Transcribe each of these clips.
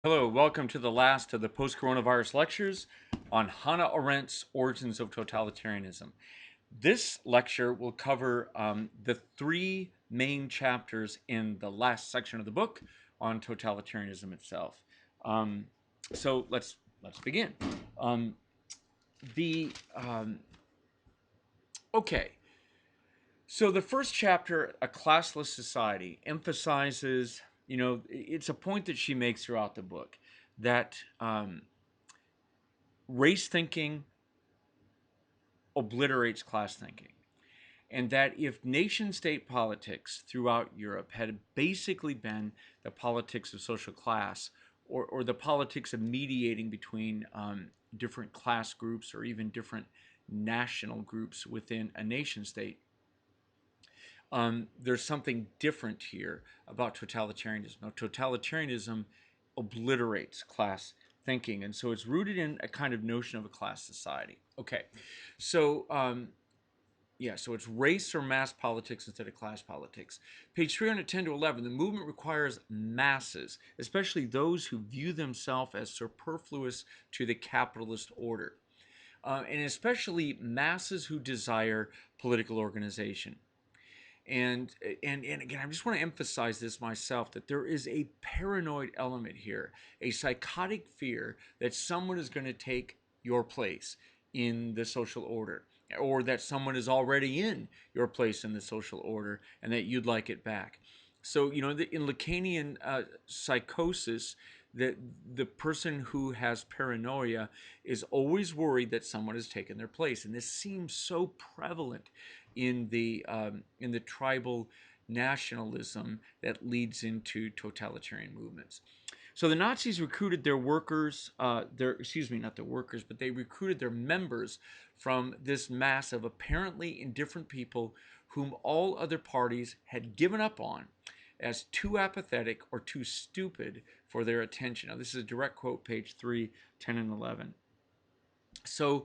Hello, welcome to the last of the post-coronavirus lectures on Hannah Arendt's Origins of Totalitarianism. This lecture will cover the three main chapters in the last section of the book on totalitarianism itself. So let's begin. The okay. So the first chapter, A Classless Society, emphasizes, it's a point that she makes throughout the book that race thinking obliterates class thinking. And that if nation state politics throughout Europe had basically been the politics of social class or the politics of mediating between different class groups or even different national groups within a nation state, there's something different here about totalitarianism. Now, totalitarianism obliterates class thinking, and so it's rooted in a kind of notion of a class society. Okay, so so it's race or mass politics instead of class politics. Page 310 to 11, the movement requires masses, especially those who view themselves as superfluous to the capitalist order, and especially masses who desire political organization. And again, I just want to emphasize this myself, that there is a paranoid element here, a psychotic fear that someone is going to take your place in the social order, or that someone is already in your place in the social order and that you'd like it back. So, in Lacanian psychosis, that the person who has paranoia is always worried that someone has taken their place, and this seems so prevalent in the tribal nationalism that leads into totalitarian movements. So the Nazis recruited their workers, not their workers, but they recruited their members from this mass of apparently indifferent people whom all other parties had given up on as too apathetic or too stupid for their attention. Now, this is a direct quote, page 3, 10, and 11. So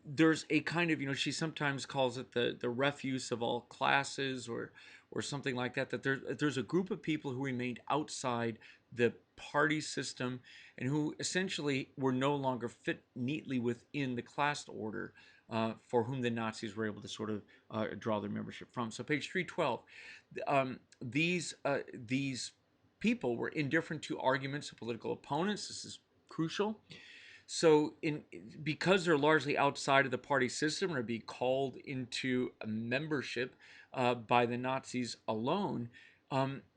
there's a kind of, she sometimes calls it the refuse of all classes or something like that, that there's a group of people who remained outside the party system and who essentially were no longer fit neatly within the class order for whom the Nazis were able to sort of draw their membership from. So page 312, these people were indifferent to arguments of political opponents. This is crucial. So because they're largely outside of the party system or be called into a membership by the Nazis alone,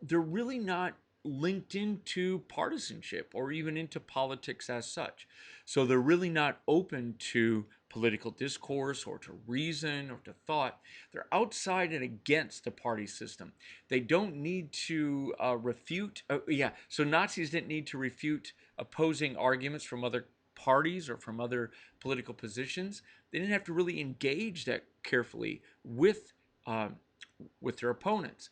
they're really not linked into partisanship or even into politics as such. So they're really not open to political discourse or to reason or to thought. They're outside and against the party system. They don't need to refute. So Nazis didn't need to refute opposing arguments from other parties or from other political positions. They didn't have to really engage that carefully with their opponents.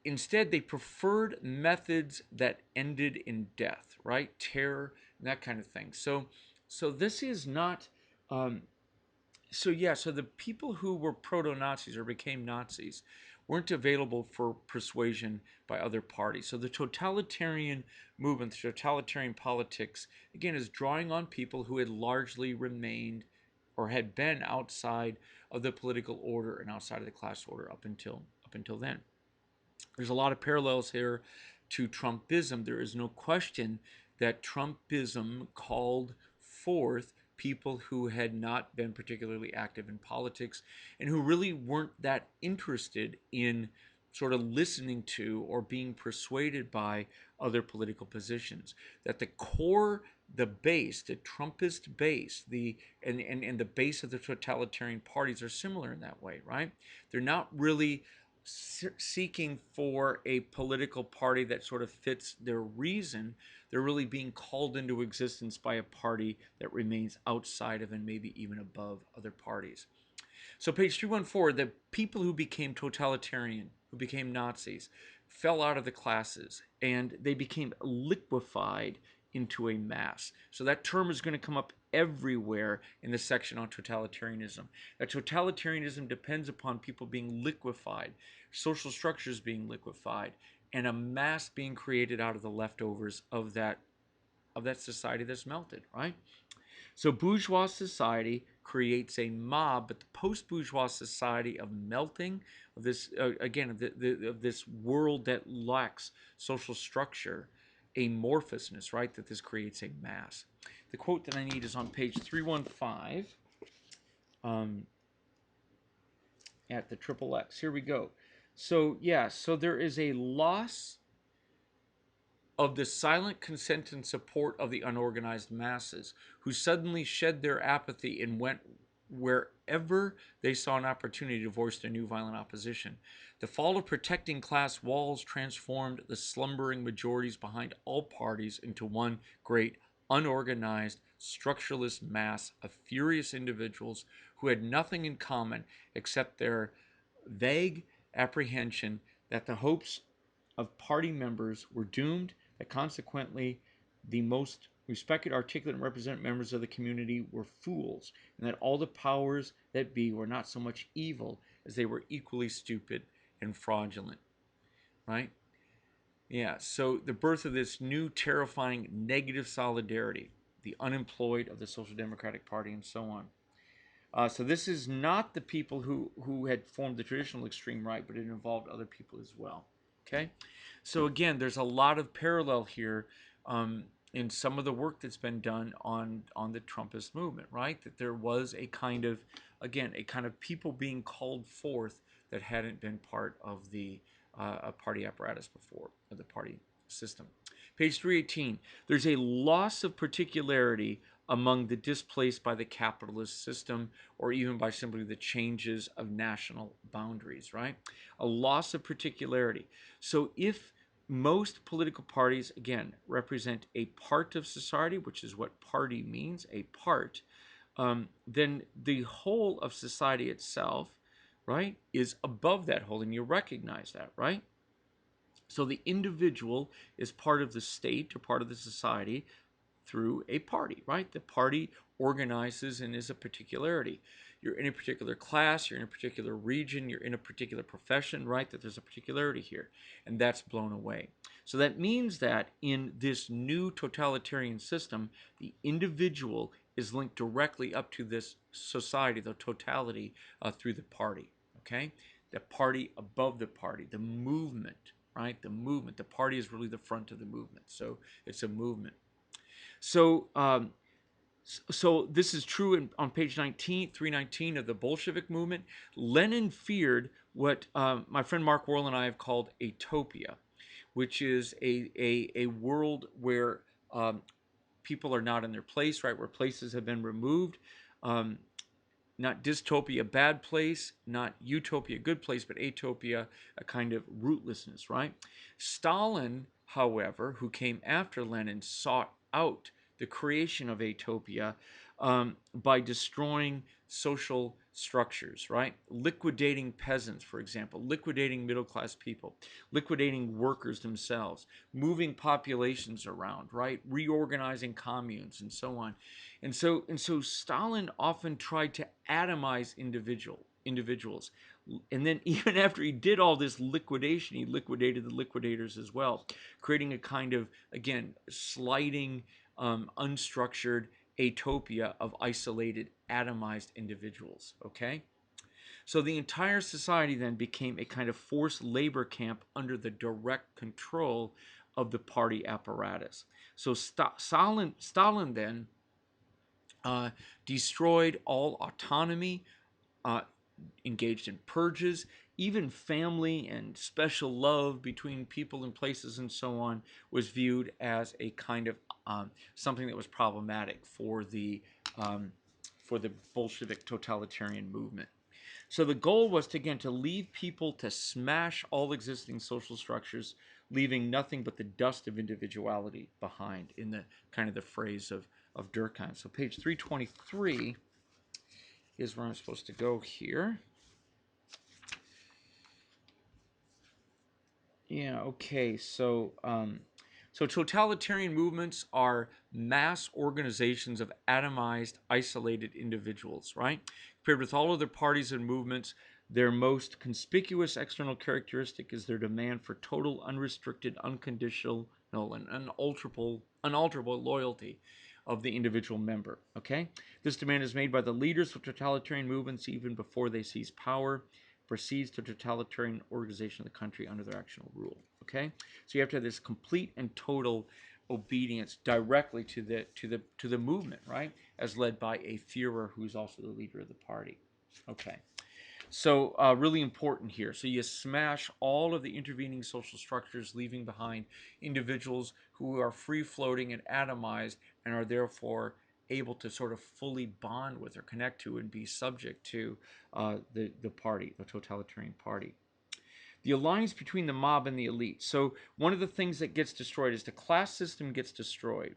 Instead, they preferred methods that ended in death, right? Terror, and that kind of thing. So this is not. So the people who were proto-Nazis or became Nazis weren't available for persuasion by other parties. So the totalitarian movement, the totalitarian politics, again, is drawing on people who had largely remained or had been outside of the political order and outside of the class order up until then. There's a lot of parallels here to Trumpism. There is no question that Trumpism called forth people who had not been particularly active in politics and who really weren't that interested in sort of listening to or being persuaded by other political positions. That the core, the base, the Trumpist base, and the base of the totalitarian parties are similar in that way, right? They're not really seeking for a political party that sort of fits their reason. They're really being called into existence by a party that remains outside of and maybe even above other parties. So page 314, the people who became totalitarian, who became Nazis, fell out of the classes and they became liquefied into a mass. So that term is going to come up everywhere in the section on totalitarianism. That totalitarianism depends upon people being liquefied, social structures being liquefied, and a mass being created out of the leftovers of that society that's melted, right? So bourgeois society creates a mob, but the post-bourgeois society of melting, of this again, of this world that lacks social structure, amorphousness, right? That this creates a mass. The quote that I need is on page 315 at the triple X. Here we go. So yeah, so there is a loss of the silent consent and support of the unorganized masses, who suddenly shed their apathy and went wherever they saw an opportunity to voice their new violent opposition. The fall of protecting class walls transformed the slumbering majorities behind all parties into one great, unorganized, structureless mass of furious individuals who had nothing in common except their vague apprehension that the hopes of party members were doomed, that consequently the most respected, articulate, and representative members of the community were fools, and that all the powers that be were not so much evil as they were equally stupid and fraudulent, right? Yeah, so the birth of this new terrifying negative solidarity, the unemployed of the Social Democratic Party, and so on. So this is not the people who had formed the traditional extreme right, but it involved other people as well. Okay, so again, there's a lot of parallel here in some of the work that's been done on the Trumpist movement, right? That there was a kind of, again, a kind of people being called forth that hadn't been part of the party apparatus before, of the party system. Page 318, there's a loss of particularity among the displaced by the capitalist system, or even by simply the changes of national boundaries, right? A loss of particularity. So if most political parties, again, represent a part of society, which is what party means, a part, then the whole of society itself, right, is above that whole, and you recognize that, right? So the individual is part of the state or part of the society through a party, right? The party organizes and is a particularity. You're in a particular class, you're in a particular region, you're in a particular profession, right? That there's a particularity here, and that's blown away. So that means that in this new totalitarian system, the individual is linked directly up to this society, the totality, through the party, okay? The party above the party, the movement, right? The movement. The party is really the front of the movement, so it's a movement. So, so this is true on page 19, 319 of the Bolshevik movement. Lenin feared what my friend Mark Worrell and I have called atopia, which is a world where people are not in their place, right? Where places have been removed. Not dystopia, bad place, not utopia, good place, but atopia, a kind of rootlessness, right? Stalin, however, who came after Lenin, sought out the creation of atopia by destroying social structures, right? Liquidating peasants, for example, liquidating middle-class people, liquidating workers themselves, moving populations around, right? Reorganizing communes and so on. And so Stalin often tried to atomize individuals. And then even after he did all this liquidation, he liquidated the liquidators as well, creating a kind of, again, sliding, unstructured atopia of isolated, atomized individuals, okay? So the entire society then became a kind of forced labor camp under the direct control of the party apparatus. So Stalin then destroyed all autonomy, engaged in purges, even family and special love between people and places and so on was viewed as a kind of something that was problematic for the Bolshevik totalitarian movement. So the goal was to, again, to leave people to smash all existing social structures, leaving nothing but the dust of individuality behind, in the kind of the phrase of Durkheim. So page 323 is where I'm supposed to go here. Yeah, okay. So totalitarian movements are mass organizations of atomized, isolated individuals, right? Compared with all other parties and movements, Their most conspicuous external characteristic is their demand for total, unrestricted, unconditional, and unalterable loyalty of the individual member. Okay? This demand is made by the leaders of totalitarian movements even before they seize power, proceeds to totalitarian organization of the country under their actual rule. Okay? So you have to have this complete and total obedience directly to the movement, right? As led by a Führer who's also the leader of the party. Okay. So really important here. So you smash all of the intervening social structures, leaving behind individuals who are free-floating and atomized and are therefore able to sort of fully bond with or connect to and be subject to the party, the totalitarian party. The alliance between the mob and the elite. So one of the things that gets destroyed is the class system gets destroyed.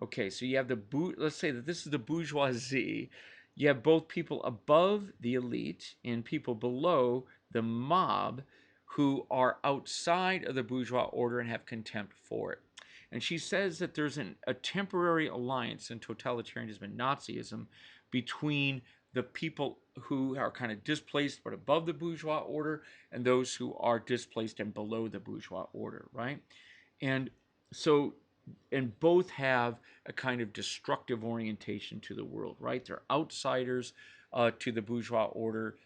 Okay, so you have let's say that this is the bourgeoisie. You have both people above the elite and people below the mob who are outside of the bourgeois order and have contempt for it. And she says that there's a temporary alliance in totalitarianism and Nazism between the people who are kind of displaced but above the bourgeois order and those who are displaced and below the bourgeois order, right? And so, and both have a kind of destructive orientation to the world, right? They're outsiders to the bourgeois order.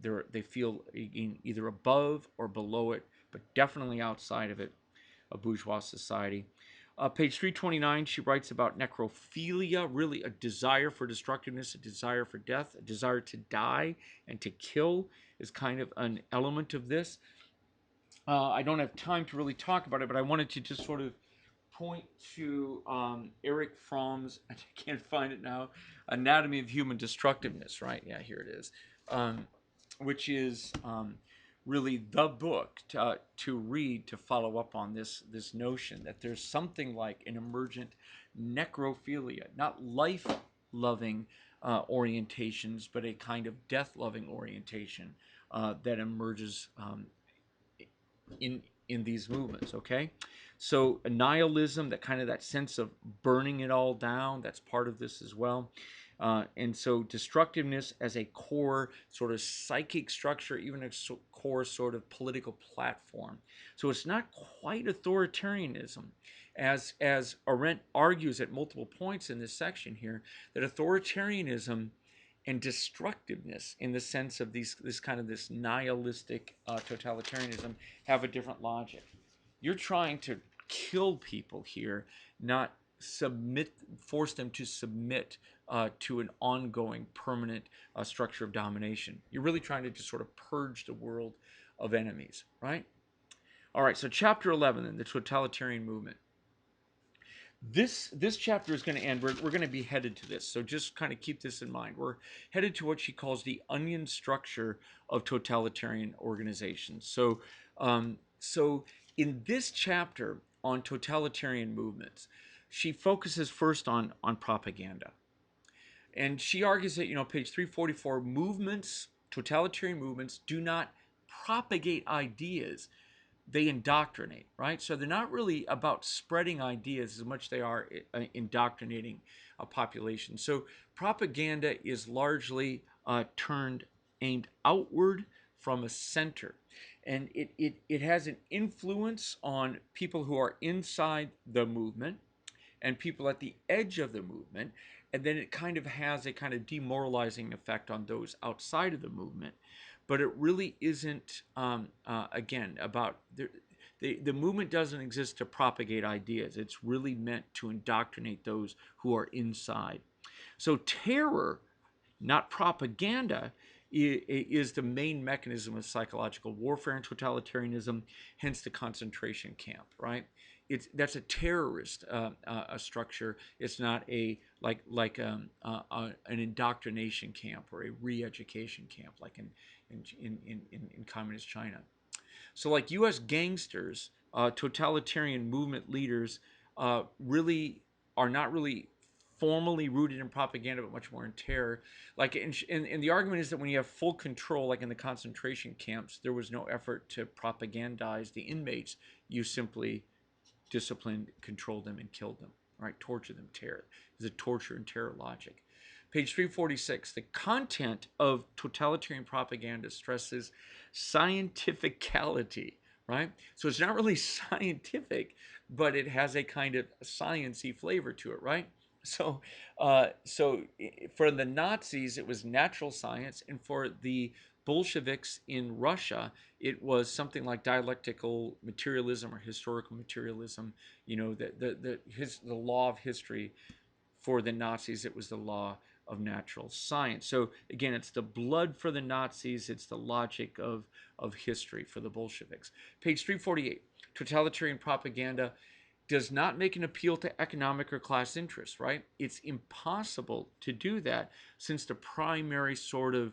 They feel either above or below it, but definitely outside of it, a bourgeois society. Page 329, she writes about necrophilia, really a desire for destructiveness, a desire for death, a desire to die and to kill is kind of an element of this. I don't have time to really talk about it, but I wanted to just sort of point to Erich Fromm's, I can't find it now, Anatomy of Human Destructiveness, right? Yeah, here it is, which is really the book to read to follow up on this notion that there's something like an emergent necrophilia, not life-loving orientations, but a kind of death-loving orientation that emerges in these movements. Okay, so nihilism, that sense of burning it all down, that's part of this as well. And so destructiveness as a core sort of psychic structure, even a core sort of political platform. So it's not quite authoritarianism, as Arendt argues at multiple points in this section here, that authoritarianism and destructiveness, in the sense of this nihilistic totalitarianism, have a different logic. You're trying to kill people here, not force them to submit to an ongoing, permanent structure of domination. You're really trying to just sort of purge the world of enemies, right? All right, so chapter 11, then, the totalitarian movement. This chapter is going to end. We're going to be headed to this, so just kind of keep this in mind. We're headed to what she calls the onion structure of totalitarian organizations. So, so in this chapter on totalitarian movements, she focuses first on propaganda, and she argues that, page 344, totalitarian movements do not propagate ideas, they indoctrinate, right? So they're not really about spreading ideas as much as they are indoctrinating a population. So propaganda is largely aimed outward from a center. And it has an influence on people who are inside the movement and people at the edge of the movement. And then it kind of has a kind of demoralizing effect on those outside of the movement. But it really isn't, again, about the movement doesn't exist to propagate ideas. It's really meant to indoctrinate those who are inside. So terror, not propaganda, is the main mechanism of psychological warfare and totalitarianism, hence the concentration camp, right? That's a terrorist a structure. It's not an indoctrination camp or a re-education camp like in communist China. So like U.S. gangsters, totalitarian movement leaders really are not really formally rooted in propaganda, but much more in terror. Like, and the argument is that when you have full control, like in the concentration camps, there was no effort to propagandize the inmates. You simply disciplined, controlled them, and killed them, right? Tortured them, terror. It's a torture and terror logic. Page 346, the content of totalitarian propaganda stresses scientificality, right? So it's not really scientific, but it has a kind of science-y flavor to it, right? So, for the Nazis, it was natural science, and for the Bolsheviks in Russia, it was something like dialectical materialism or historical materialism. You know, the law of history. For the Nazis, it was the law of natural science. So again, it's the blood for the Nazis, it's the logic of history for the Bolsheviks. Page 348, totalitarian propaganda does not make an appeal to economic or class interests, right? It's impossible to do that since the primary sort of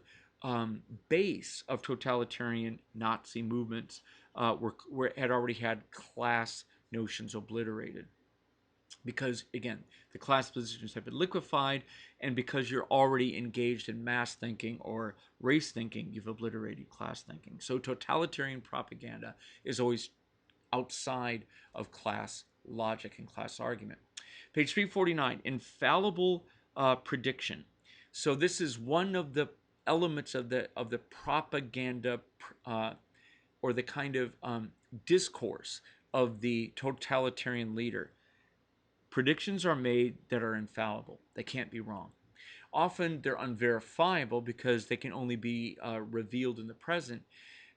base of totalitarian Nazi movements had already had class notions obliterated. Because, again, the class positions have been liquefied, and because you're already engaged in mass thinking or race thinking, you've obliterated class thinking. So totalitarian propaganda is always outside of class logic and class argument. Page 349, infallible prediction. So this is one of the elements of the propaganda or the kind of discourse of the totalitarian leader. Predictions are made that are infallible. They can't be wrong. Often they're unverifiable because they can only be revealed in the present.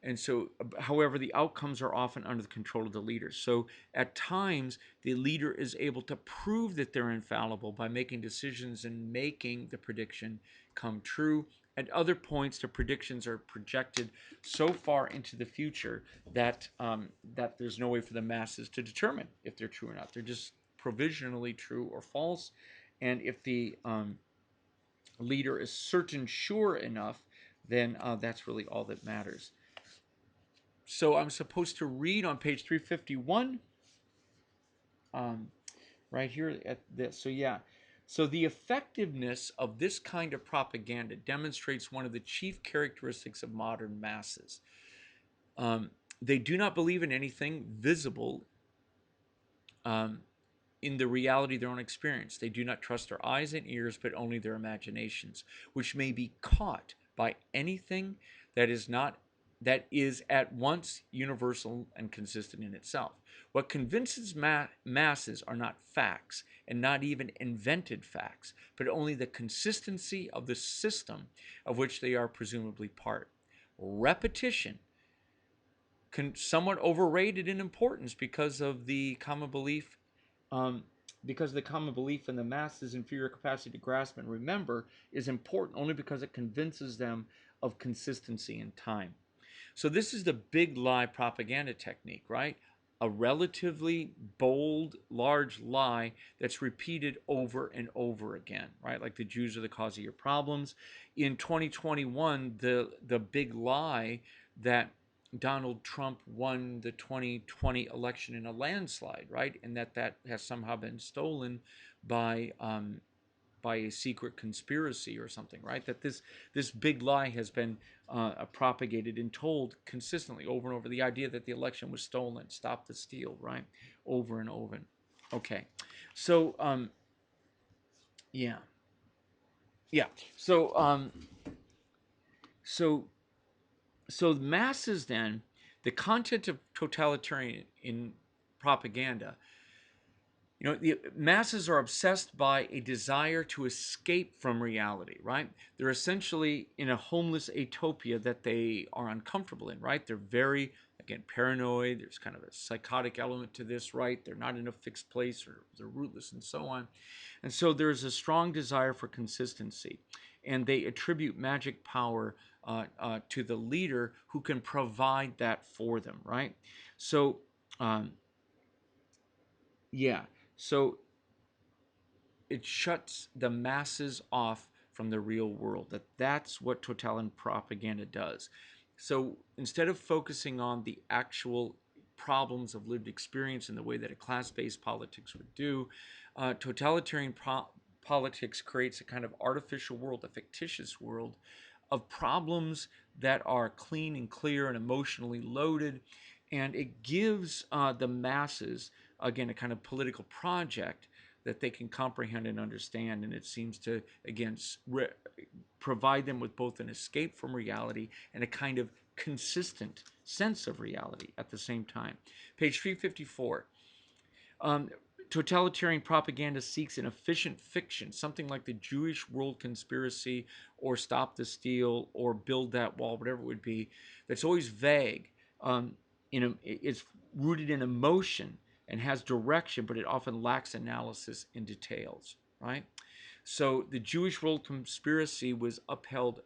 And so, however, the outcomes are often under the control of the leader. So at times, the leader is able to prove that they're infallible by making decisions and making the prediction come true. At other points, the predictions are projected so far into the future that that there's no way for the masses to determine if they're true or not. They're just provisionally true or false. And if the leader is certain sure enough, then that's really all that matters. So I'm supposed to read on page 351 right here at this. So yeah. So the effectiveness of this kind of propaganda demonstrates one of the chief characteristics of modern masses. They do not believe in anything visible in the reality of their own experience. They do not trust their eyes and ears, but only their imaginations, which may be caught by anything that is at once universal and consistent in itself. What convinces masses are not facts, and not even invented facts, but only the consistency of the system of which they are presumably part. Repetition, somewhat overrated in importance because of the common belief in the masses' inferior capacity to grasp and remember is important only because it convinces them of consistency in time. So this is the big lie propaganda technique, right? A relatively bold, large lie that's repeated over and over again, right? Like the Jews are the cause of your problems. In 2021, the big lie that Donald Trump won the 2020 election in a landslide, right? And that has somehow been stolen by a secret conspiracy or something, right? That this big lie has been propagated and told consistently over and over. The idea that the election was stolen, stop the steal, right? Over and over. Okay, so yeah. So masses then, the content of totalitarian in propaganda, the masses are obsessed by a desire to escape from reality, right? They're essentially in a homeless utopia that they are uncomfortable in, right? They're very, again, paranoid. There's kind of a psychotic element to this, right? They're not in a fixed place, or they're rootless and so on. And so there's a strong desire for consistency. And they attribute magic power to the leader who can provide that for them, right? So, so it shuts the masses off from the real world. That's what totalitarian propaganda does. So instead of focusing on the actual problems of lived experience in the way that a class-based politics would do, totalitarian politics creates a kind of artificial world, a fictitious world of problems that are clean and clear and emotionally loaded, and it gives the masses, again, a kind of political project that they can comprehend and understand, and it seems to, again, provide them with both an escape from reality and a kind of consistent sense of reality at the same time. Page 354. Totalitarian propaganda seeks an efficient fiction, something like the Jewish world conspiracy or Stop the Steal or Build That Wall, whatever it would be, that's always vague. It's rooted in emotion and has direction, but it often lacks analysis and details, right? So the Jewish world conspiracy was upheld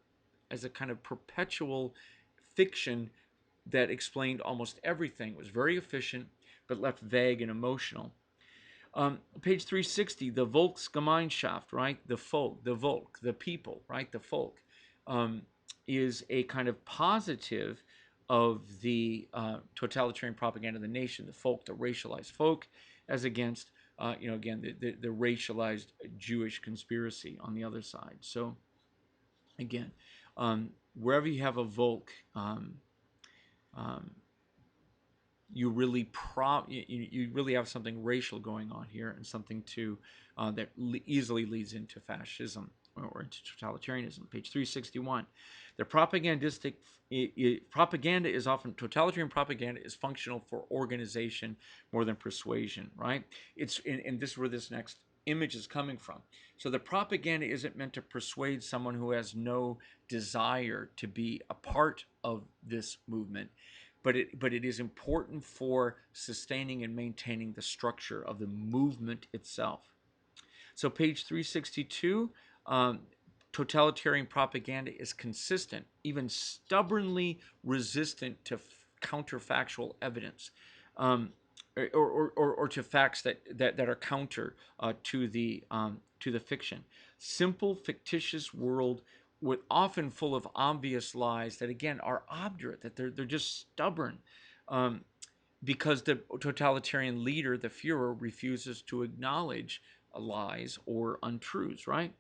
as a kind of perpetual fiction that explained almost everything. It was very efficient, but left vague and emotional. Page 360, the Volksgemeinschaft, right? The folk, the Volk, the people, right? The folk, is a kind of positive of the totalitarian propaganda of the nation, the folk, the racialized folk, as against, again, the racialized Jewish conspiracy on the other side. So, again, wherever you have a Volk, you really you really have something racial going on here, and something that easily leads into fascism or into totalitarianism. Page 361. The propaganda is often, totalitarian propaganda is functional for organization more than persuasion, right? And this is where this next image is coming from. So the propaganda isn't meant to persuade someone who has no desire to be a part of this movement, but it is important for sustaining and maintaining the structure of the movement itself. So page 362, totalitarian propaganda is consistent, even stubbornly resistant to counterfactual evidence, or to facts that are counter to the fiction. Simple fictitious world with often full of obvious lies that again are obdurate, that they're just stubborn, because the totalitarian leader, the Führer, refuses to acknowledge lies or untruths, right?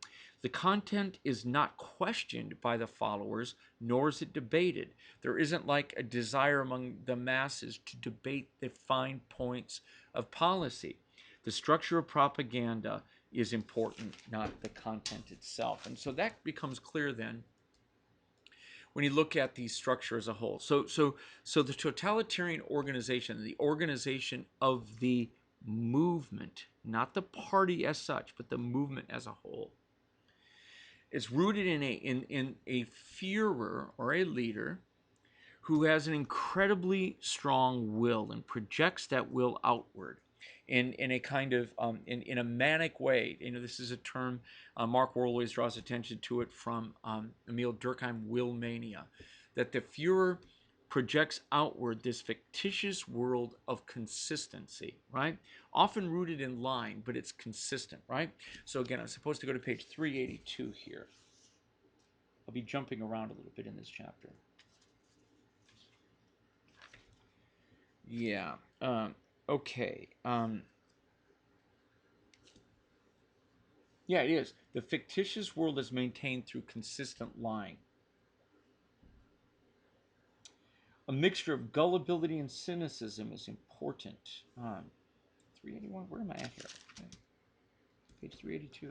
The content is not questioned by the followers, nor is it debated. There isn't like a desire among the masses to debate the fine points of policy. The structure of propaganda is important, not the content itself. And so that becomes clear then when you look at the structure as a whole. So the totalitarian organization, the organization of the movement, not the party as such, but the movement as a whole, is rooted in a Führer or a leader who has an incredibly strong will and projects that will outward in a kind of in a manic way. This is a term Mark Worrell always draws attention to it from Emil Durkheim, will mania, that the Führer projects outward this fictitious world of consistency, right? Often rooted in line, but it's consistent, right? So again, I'm supposed to go to page 382 here. I'll be jumping around a little bit in this chapter. Yeah. Okay. Yeah, it is. The fictitious world is maintained through consistent lying. A mixture of gullibility and cynicism is important. 381, where am I at here? Okay. Page 382. I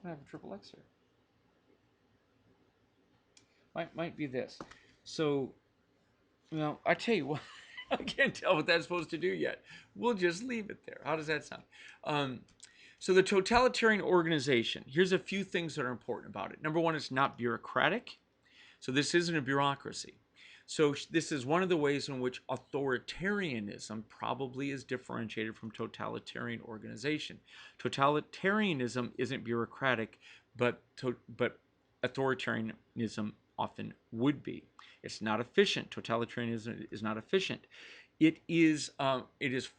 don't have a triple X here. Might be this. So, I tell you what, I can't tell what that's supposed to do yet. We'll just leave it there. How does that sound? So the totalitarian organization, here's a few things that are important about it. Number one, it's not bureaucratic. So this isn't a bureaucracy. So this is one of the ways in which authoritarianism probably is differentiated from totalitarian organization. Totalitarianism isn't bureaucratic, but authoritarianism often would be. It's not efficient. Totalitarianism is not efficient. It is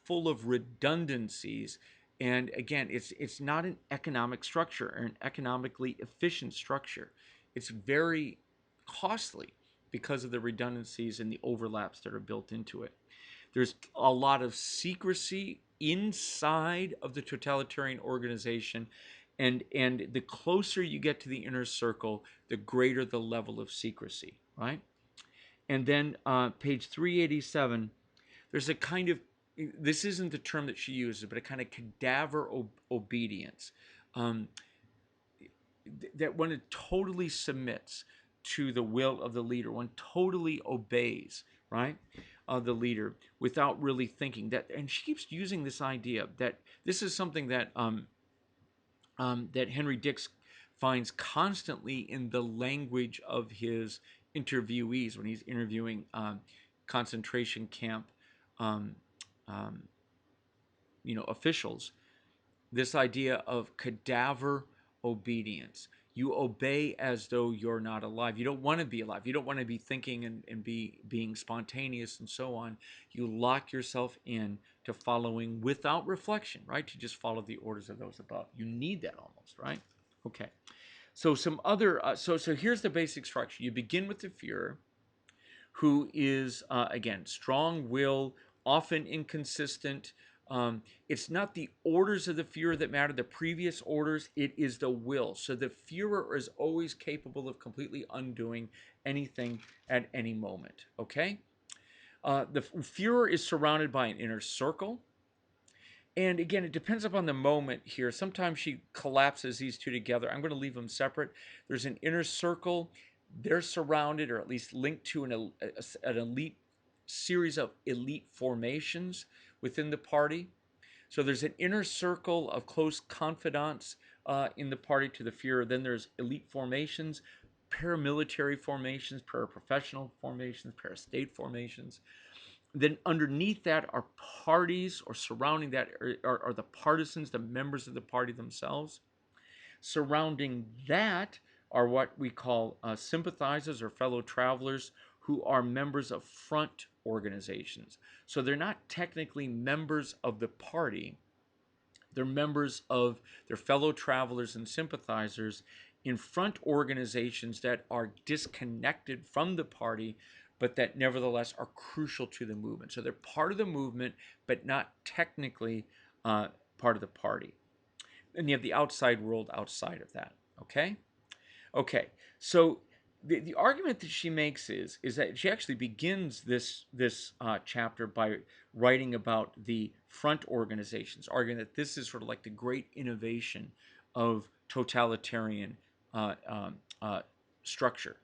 full of redundancies. And again, it's not an economic structure or an economically efficient structure. It's very costly because of the redundancies and the overlaps that are built into it. There's a lot of secrecy inside of the totalitarian organization, and the closer you get to the inner circle, the greater the level of secrecy, right? And then page 387, there's a kind of this isn't the term that she uses, but a kind of cadaver obedience. Um, that one totally submits to the will of the leader, one totally obeys, right, the leader without really thinking that. And she keeps using this idea that this is something that that Henry Dix finds constantly in the language of his interviewees when he's interviewing concentration camp, um, um, officials. This idea of cadaver obedience. You obey as though you're not alive. You don't want to be alive. You don't want to be thinking and being spontaneous and so on. You lock yourself in to following without reflection, right? To just follow the orders of those above. You need that almost, right? Okay. So some other, so here's the basic structure. You begin with the Führer, who is, again, strong will, often inconsistent. It's not the orders of the Führer that matter, the previous orders, it is the will. So the Führer is always capable of completely undoing anything at any moment, okay? The Führer is surrounded by an inner circle. And again, it depends upon the moment here. Sometimes she collapses these two together. I'm going to leave them separate. There's an inner circle. They're surrounded, or at least linked to an elite series of elite formations within the party. So there's an inner circle of close confidants in the party to the Führer. Then there's elite formations, paramilitary formations, paraprofessional formations, parastate formations. Then underneath that are parties, or surrounding that are the partisans, the members of the party themselves. Surrounding that are what we call sympathizers or fellow travelers, who are members of front organizations. So they're not technically members of the party. They're members of their fellow travelers and sympathizers in front organizations that are disconnected from the party, but that nevertheless are crucial to the movement. So they're part of the movement, but not technically part of the party. And you have the outside world outside of that. Okay? Okay. So the argument that she makes is that she actually begins this chapter by writing about the front organizations, arguing that this is sort of like the great innovation of totalitarian structure.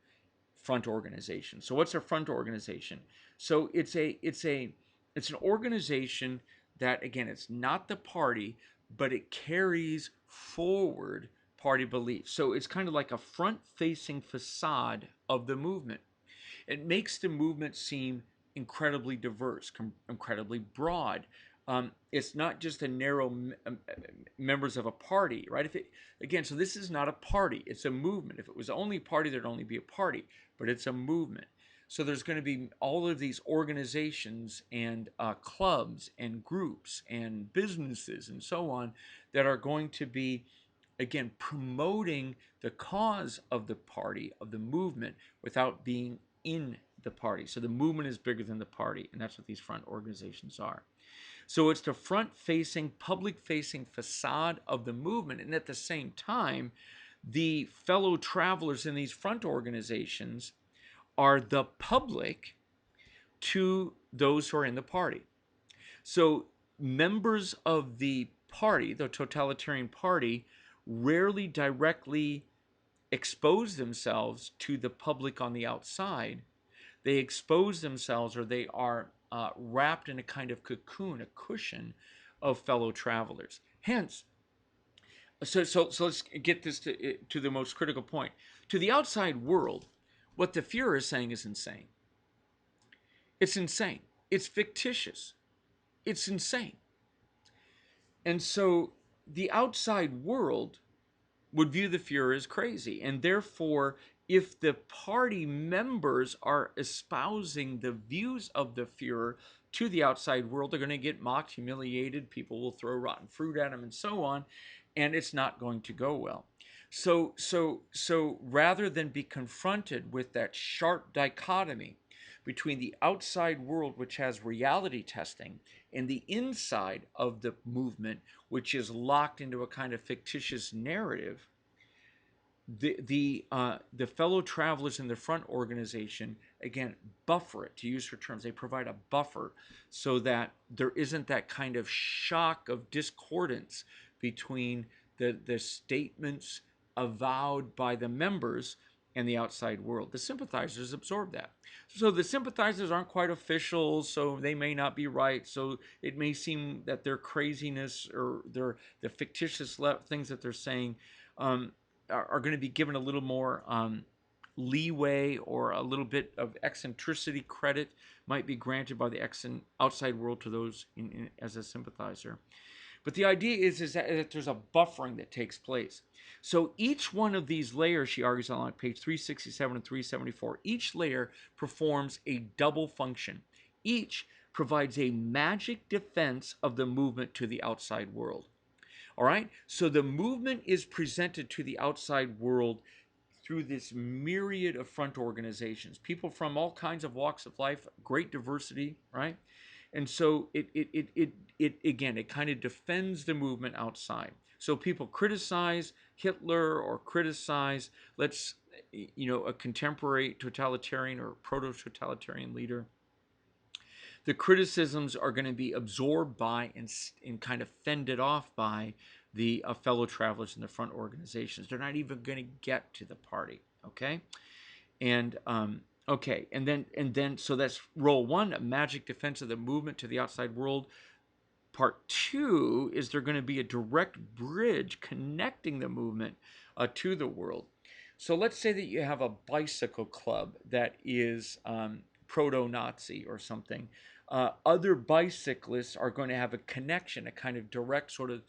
Front organization. So what's a front organization? So it's an organization that, again, it's not the party, but it carries forward party beliefs. So it's kind of like a front-facing facade of the movement. It makes the movement seem incredibly diverse, incredibly broad. It's not just a narrow members of a party, right? So this is not a party, it's a movement. If it was only a party, there'd only be a party, but it's a movement. So there's going to be all of these organizations and clubs and groups and businesses and so on that are going to be, again, promoting the cause of the party, of the movement, without being in the party. So the movement is bigger than the party, and that's what these front organizations are. So it's the front-facing, public-facing facade of the movement, and at the same time, the fellow travelers in these front organizations are the public to those who are in the party. So members of the party, the totalitarian party, rarely directly expose themselves to the public on the outside. They expose themselves, or they are wrapped in a kind of cocoon, a cushion of fellow travelers. Hence, so let's get this to the most critical point. To the outside world, what the Führer is saying is insane. It's insane. It's fictitious. It's insane. And so the outside world would view the Führer as crazy. And therefore, if the party members are espousing the views of the Führer to the outside world, they're going to get mocked, humiliated, people will throw rotten fruit at them and so on, and it's not going to go well. So rather than be confronted with that sharp dichotomy between the outside world, which has reality testing, and the inside of the movement, which is locked into a kind of fictitious narrative, the fellow travelers in the front organization, again, buffer it, to use her terms. They provide a buffer so that there isn't that kind of shock of discordance between the statements avowed by the members and the outside world. The sympathizers absorb that. So the sympathizers aren't quite officials, so they may not be right. So it may seem that their craziness or the fictitious things that they're saying are going to be given a little more leeway, or a little bit of eccentricity credit might be granted by the outside world to those as a sympathizer. But the idea is that there's a buffering that takes place. So each one of these layers, she argues on page 367 and 374, each layer performs a double function. Each provides a magic defense of the movement to the outside world. All right? So the movement is presented to the outside world through this myriad of front organizations, people from all kinds of walks of life, great diversity, right? And so it kind of defends the movement outside. So people criticize Hitler or criticize, a contemporary totalitarian or proto-totalitarian leader. The criticisms are going to be absorbed by and kind of fended off by the fellow travelers in the front organizations. They're not even going to get to the party, okay? And okay, and then so that's role one, a magic defense of the movement to the outside world. Part two is there going to be a direct bridge connecting the movement to the world. So let's say that you have a bicycle club that is proto-Nazi or something. Other bicyclists are going to have a connection, a kind of direct sort of,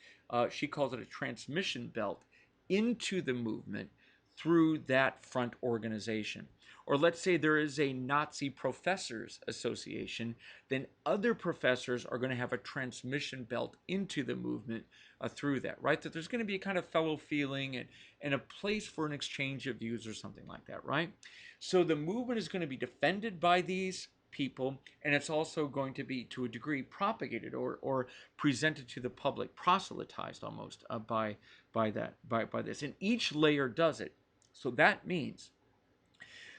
she calls it a transmission belt, into the movement through that front organization. Or let's say there is a Nazi professors association, then other professors are going to have a transmission belt into the movement through that, right? That there's going to be a kind of fellow feeling and a place for an exchange of views or something like that, right? So the movement is going to be defended by these people, and it's also going to be, to a degree, propagated or presented to the public, proselytized almost by this. And each layer does it. So that means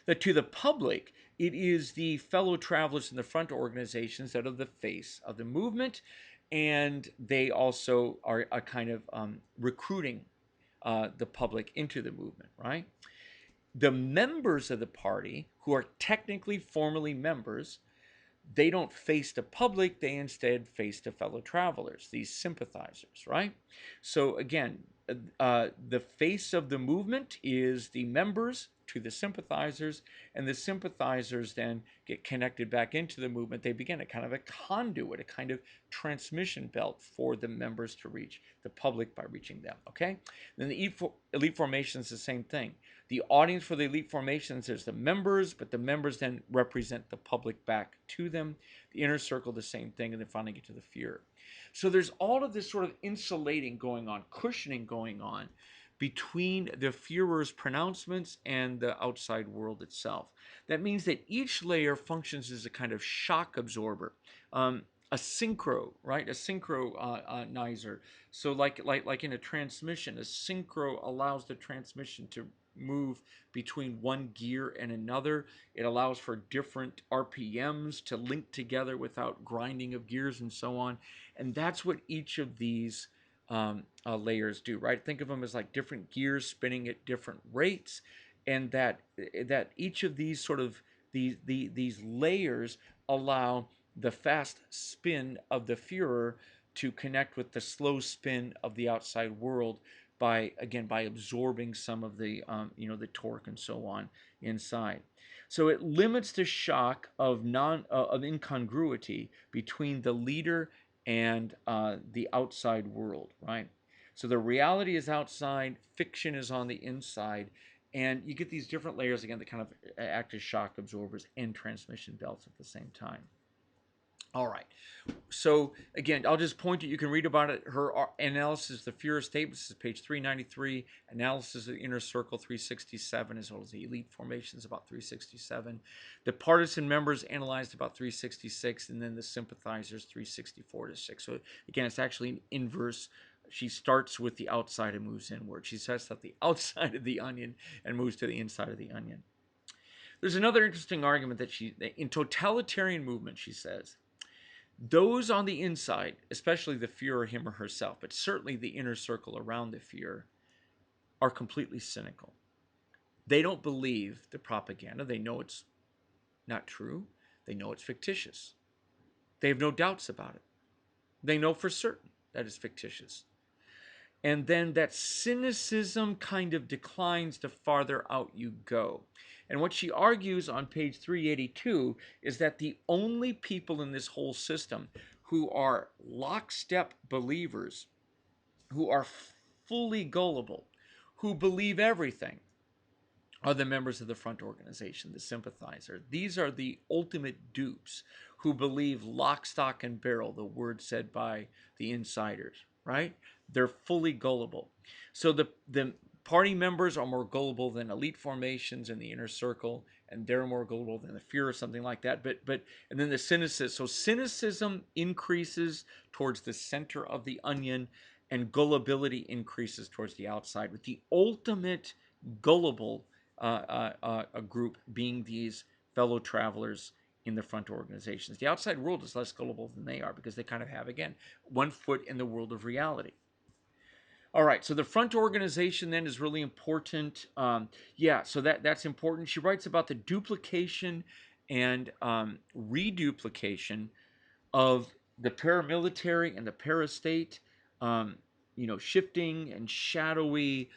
that to the public, it is the fellow travelers in the front organizations that are the face of the movement, and they also are a kind of recruiting the public into the movement, right? The members of the party, who are technically formally members, they don't face the public, they instead face the fellow travelers, these sympathizers, right? So again, the face of the movement is the members to the sympathizers, and the sympathizers then get connected back into the movement. They begin a kind of a conduit, a kind of transmission belt for the members to reach the public by reaching them, okay? Then the elite formation is the same thing. The audience for the elite formations is the members, but the members then represent the public back to them. The inner circle, the same thing, and then finally get to the Führer. So there's all of this sort of insulating going on, cushioning going on between the Führer's pronouncements and the outside world itself. That means that each layer functions as a kind of shock absorber, a synchro, right? A synchronizer. So like in a transmission, a synchro allows the transmission to move between one gear and another. It allows for different RPMs to link together without grinding of gears and so on. And that's what each of these layers do, right? Think of them as like different gears spinning at different rates, and that each of these sort of these layers allow the fast spin of the Führer to connect with the slow spin of the outside world by absorbing some of the the torque and so on inside. So it limits the shock of incongruity between the leader and the outside world, right? So the reality is outside, fiction is on the inside, and you get these different layers again that kind of act as shock absorbers and transmission belts at the same time. All right. So again, I'll just point to, you can read about it. Her analysis of the Führer statements, this is page 393. Analysis of the inner circle, 367, as well as the elite formations, about 367. The partisan members analyzed about 366, and then the sympathizers, 364 to 6. So again, it's actually an inverse She starts with the outside and moves inward. She starts at the outside of the onion and moves to the inside of the onion. There's another interesting argument that in totalitarian movement, she says, those on the inside, especially the Führer, him or herself, but certainly the inner circle around the Führer, are completely cynical. They don't believe the propaganda. They know it's not true. They know it's fictitious. They have no doubts about it. They know for certain that it's fictitious. And then that cynicism kind of declines the farther out you go. And what she argues on page 382 is that the only people in this whole system who are lockstep believers, who are fully gullible, who believe everything, are the members of the front organization, the sympathizer. These are the ultimate dupes who believe lock, stock, and barrel, the word said by the insiders, right? They're fully gullible. So the party members are more gullible than elite formations in the inner circle, and they're more gullible than the Führer, or something like that. And then the cynicism. So cynicism increases towards the center of the onion, and gullibility increases towards the outside, with the ultimate gullible a group being these fellow travelers in the front organizations. The outside world is less gullible than they are because they kind of have, again, one foot in the world of reality. All right, so the front organization then is really important. So that's important. She writes about the duplication and reduplication of the paramilitary and the parastate, shifting and shadowy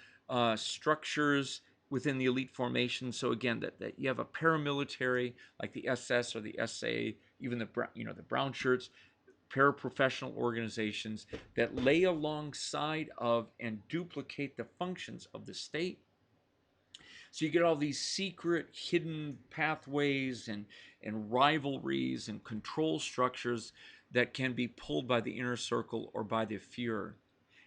structures within the elite formation. So again, that you have a paramilitary like the SS or the SA, even the brown shirts, paraprofessional organizations that lay alongside of and duplicate the functions of the state. So you get all these secret hidden pathways and rivalries and control structures that can be pulled by the inner circle or by the Führer.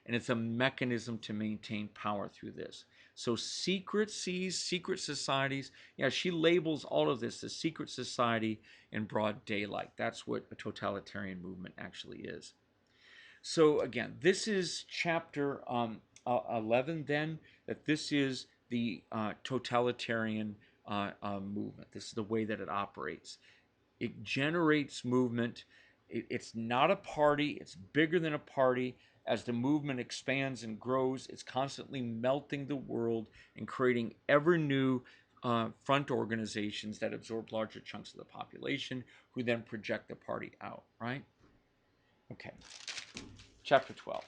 And it's a mechanism to maintain power through this. So secret societies, she labels all of this as secret society in broad daylight. That's what a totalitarian movement actually is. So again, this is chapter 11 then, that this is the totalitarian movement. This is the way that it operates. It generates movement. It's not a party. It's bigger than a party. As the movement expands and grows, it's constantly melting the world and creating ever new front organizations that absorb larger chunks of the population, who then project the party out, right? Okay, chapter 12.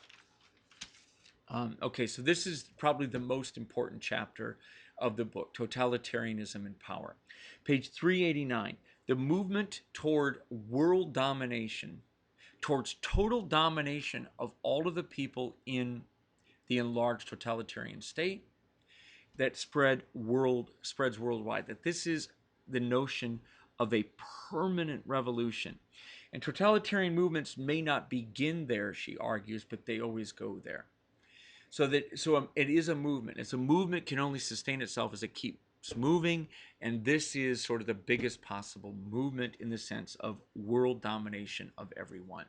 So this is probably the most important chapter of the book, Totalitarianism and Power. Page 389, the movement toward world domination, towards total domination of all of the people in the enlarged totalitarian state that spreads worldwide. That this is the notion of a permanent revolution. And totalitarian movements may not begin there, she argues, but they always go there. So it is a movement. It's a movement can only sustain itself as it keeps moving, and this is sort of the biggest possible movement in the sense of world domination of everyone.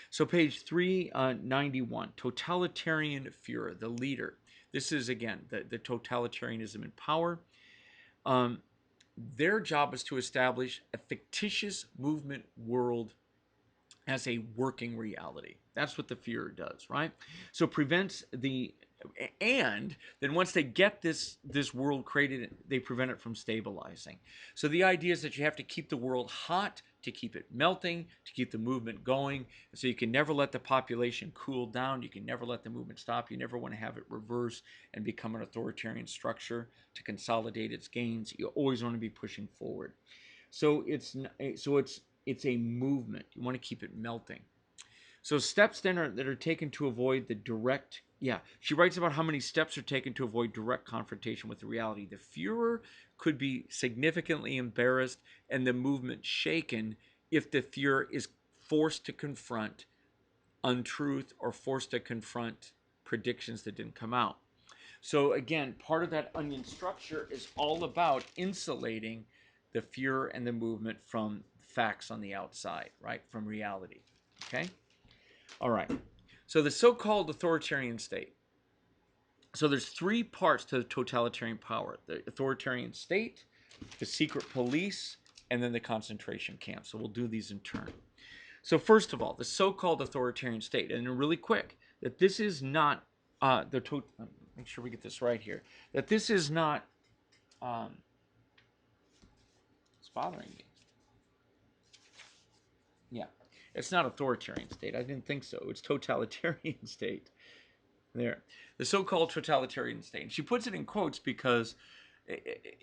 So page 391, Totalitarian Führer, the leader. This is, again, the totalitarianism in power. Their job is to establish a fictitious movement world as a working reality. That's what the Führer does, right? So prevents and then once they get this world created, they prevent it from stabilizing. So the idea is that you have to keep the world hot to keep it melting, to keep the movement going. So you can never let the population cool down. You can never let the movement stop. You never want to have it reverse and become an authoritarian structure to consolidate its gains. You always want to be pushing forward. So it's a movement. You want to keep it melting. So steps then that are taken to avoid the direct, she writes about how many steps are taken to avoid direct confrontation with the reality. The Führer could be significantly embarrassed and the movement shaken if the Führer is forced to confront untruth or forced to confront predictions that didn't come out. So again, part of that onion structure is all about insulating the Führer and the movement from facts on the outside, right? From reality, okay? All right. So the so-called authoritarian state. So there's three parts to the totalitarian power: the authoritarian state, the secret police, and then the concentration camp. So we'll do these in turn. So first of all, the so-called authoritarian state, and really quick, that this is not make sure we get this right here. That this is not. It's bothering me. Yeah, it's not authoritarian state. I didn't think so. It's totalitarian state. There, the so-called totalitarian state. And she puts it in quotes because,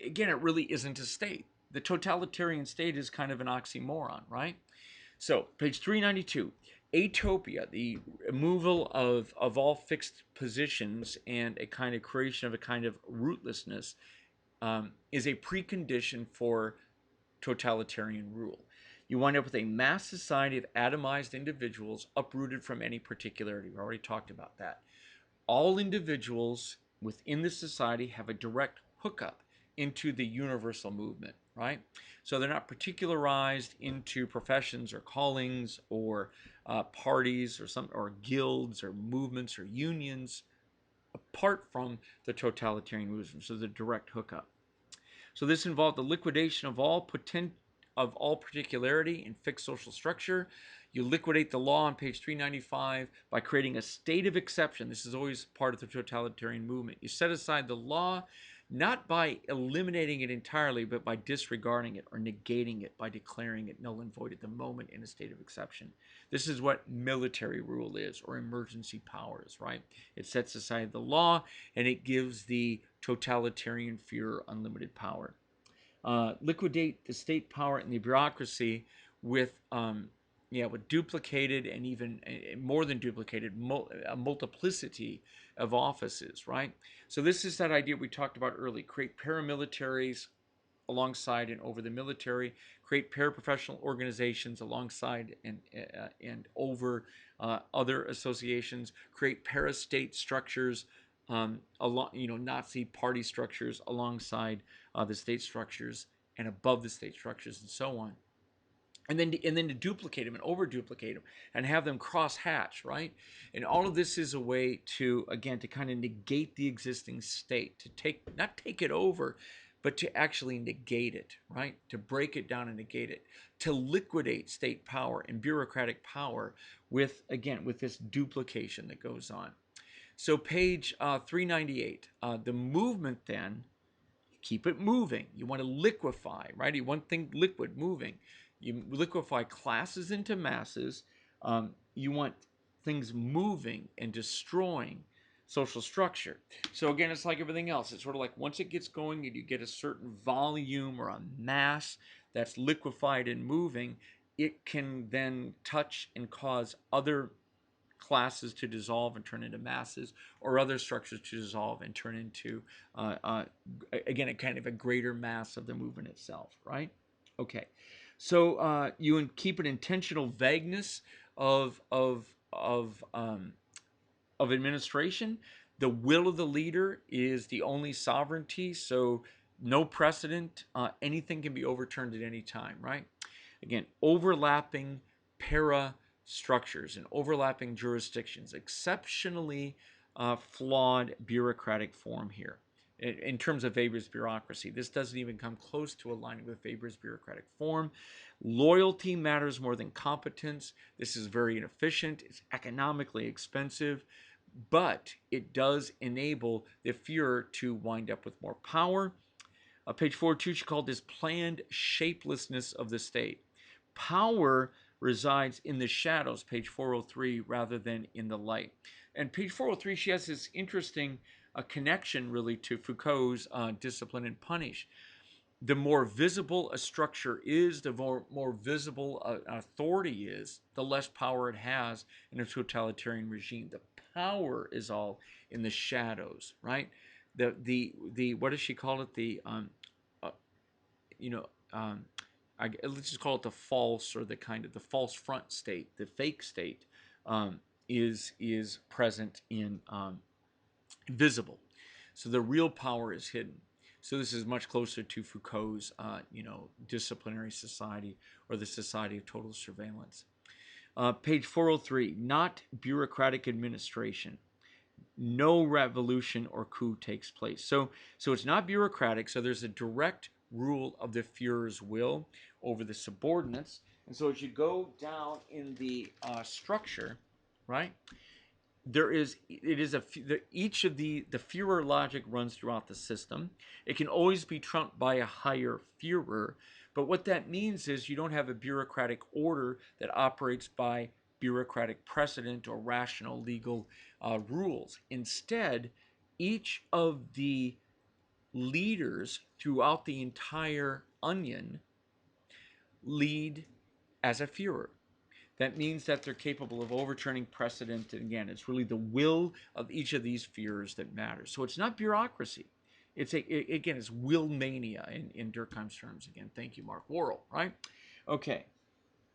again, it really isn't a state. The totalitarian state is kind of an oxymoron, right? So, page 392, atopia, the removal of all fixed positions and a kind of creation of a kind of rootlessness is a precondition for totalitarian rule. You wind up with a mass society of atomized individuals uprooted from any particularity. We already talked about that. All individuals within the society have a direct hookup into the universal movement, right? So they're not particularized into professions or callings or parties or guilds or movements or unions apart from the totalitarian movement. So the direct hookup. So this involved the liquidation of all particularity and fixed social structure. You liquidate the law on page 395 by creating a state of exception. This is always part of the totalitarian movement. You set aside the law not by eliminating it entirely, but by disregarding it or negating it, by declaring it null and void at the moment in a state of exception. This is what military rule is, or emergency powers, right? It sets aside the law and it gives the totalitarian Führer unlimited power. Liquidate the state power and the bureaucracy with duplicated and even more than duplicated, a multiplicity of offices, right? So this is that idea we talked about earlier. Create paramilitaries alongside and over the military. Create paraprofessional organizations alongside and over other associations. Create parastate structures, Nazi party structures alongside the state structures and above the state structures and so on. And then to duplicate them and over duplicate them and have them cross hatch, right? And all of this is a way to, again, to kind of negate the existing state, to not take it over, but to actually negate it, right? To break it down and negate it, to liquidate state power and bureaucratic power with this duplication that goes on. So page 398, the movement then, keep it moving. You want to liquefy, right? You want things liquid, moving. You liquefy classes into masses. You want things moving and destroying social structure. So again, it's like everything else. It's sort of like once it gets going and you get a certain volume or a mass that's liquefied and moving, it can then touch and cause other classes to dissolve and turn into masses, or other structures to dissolve and turn into, again, a kind of a greater mass of the movement itself, right? Okay. So you keep an intentional vagueness of administration. The will of the leader is the only sovereignty, so no precedent. Anything can be overturned at any time, right? Again, overlapping structures and overlapping jurisdictions. Exceptionally flawed bureaucratic form here. In terms of Weber's bureaucracy, this doesn't even come close to aligning with Weber's bureaucratic form. Loyalty matters more than competence. This is very inefficient. It's economically expensive, but it does enable the Führer to wind up with more power. Page 402, she called this planned shapelessness of the state. Power resides in the shadows, page 403, rather than in the light. And page 403, she has this interesting a connection really to Foucault's Discipline and Punish. The more visible a structure is, the more visible an authority is, the less power it has in a totalitarian regime. The power is all in the shadows, right? The what does she call it? Let's just call it the false, or the kind of the false front state, the fake state, is present in visible. So the real power is hidden. So this is much closer to Foucault's, disciplinary society, or the society of total surveillance. Page 403, not bureaucratic administration. No revolution or coup takes place. So it's not bureaucratic. So there's a direct rule of the Führer's will over the subordinates. And so as you go down in the structure, right, each of the Führer logic runs throughout the system. It can always be trumped by a higher Führer, but what that means is you don't have a bureaucratic order that operates by bureaucratic precedent or rational legal rules. Instead, each of the leaders throughout the entire onion lead as a Führer. That means that they're capable of overturning precedent. And again, it's really the will of each of these Führers that matters. So it's not bureaucracy. It's will mania in Durkheim's terms. Again, thank you, Mark Worrell, right? Okay.